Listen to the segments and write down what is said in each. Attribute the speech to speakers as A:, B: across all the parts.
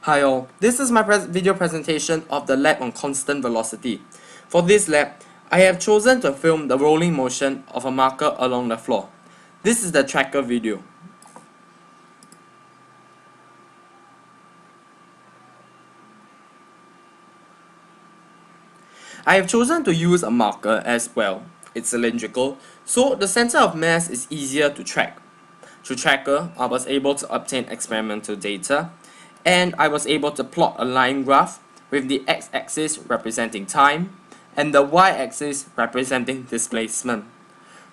A: Hi all, this is my video presentation of the lab on constant velocity. For this lab, I have chosen to film the rolling motion of a marker along the floor. This is the tracker video. I have chosen to use a marker as well. It's cylindrical, so the center of mass is easier to track. Through tracker, I was able to obtain experimental data, and I was able to plot a line graph with the x-axis representing time and the y-axis representing displacement.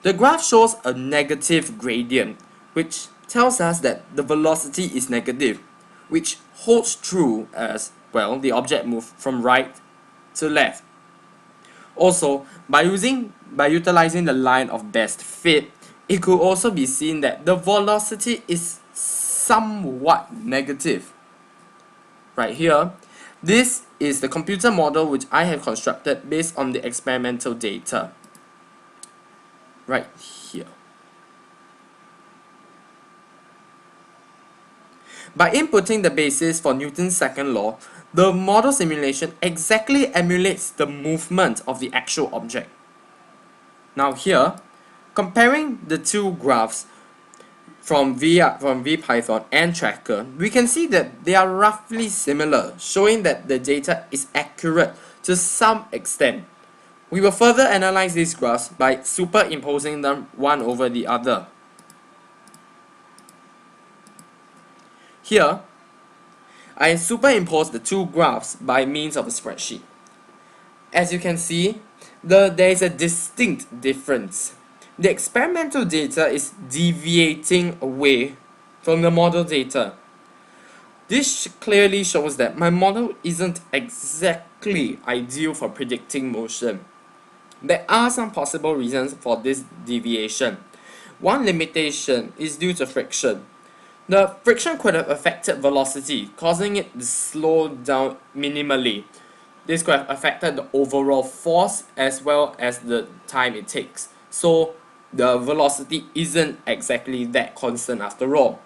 A: The graph shows a negative gradient, which tells us that the velocity is negative, which holds true as, well, the object moved from right to left. Also, by utilizing the line of best fit, it could also be seen that the velocity is somewhat negative. Right here, this is the computer model which I have constructed based on the experimental data. Right here. By inputting the basis for Newton's second law, the model simulation exactly emulates the movement of the actual object. Now here, comparing the two graphs from VPython and Tracker, we can see that they are roughly similar, showing that the data is accurate to some extent. We will further analyze these graphs by superimposing them one over the other. Here, I superimpose the two graphs by means of a spreadsheet. As you can see, there is a distinct difference. The experimental data is deviating away from the model data. This clearly shows that my model isn't exactly ideal for predicting motion. There are some possible reasons for this deviation. One limitation is due to friction. The friction could have affected velocity, causing it to slow down minimally. This could have affected the overall force as well as the time it takes. So the velocity isn't exactly that constant after all.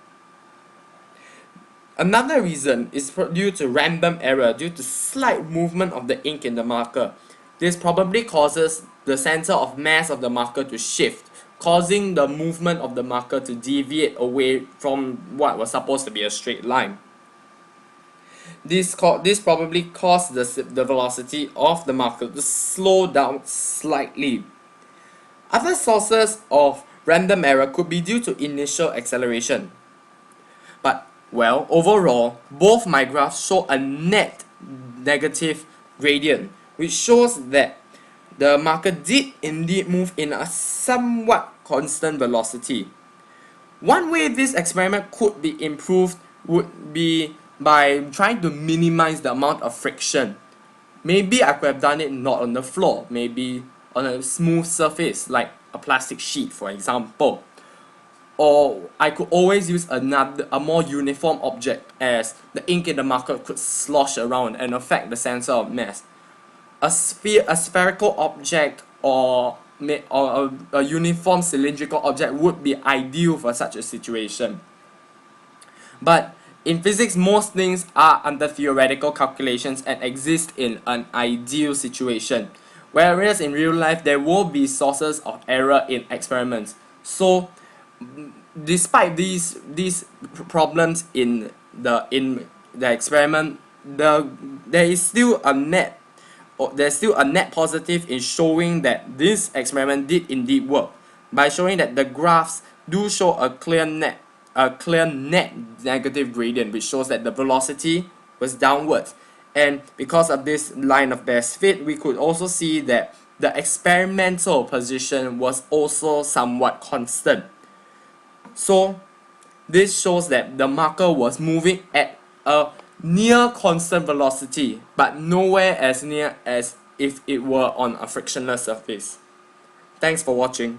A: Another reason is due to random error due to slight movement of the ink in the marker. This probably causes the center of mass of the marker to shift, causing the movement of the marker to deviate away from what was supposed to be a straight line. This probably caused the velocity of the marker to slow down slightly. Other sources of random error could be due to initial acceleration. But, well, overall, both my graphs show a net negative gradient, which shows that the marker did indeed move in a somewhat constant velocity. One way this experiment could be improved would be by trying to minimize the amount of friction. Maybe I could have done it not on the floor, maybe on a smooth surface like a plastic sheet, for example. Or I could always use a more uniform object, as the ink in the marker could slosh around and affect the center of mass. A spherical object or a uniform cylindrical object would be ideal for such a situation. But in physics, most things are under theoretical calculations and exist in an ideal situation, whereas in real life there will be sources of error in experiments. So despite these problems in the experiment, there's still a net positive in showing that this experiment did indeed work, by showing that the graphs do show a clear net negative gradient, which shows that the velocity was downwards. And because of this line of best fit, we could also see that the experimental position was also somewhat constant. So this shows that the marker was moving at a near constant velocity, but nowhere as near as if it were on a frictionless surface. Thanks for watching.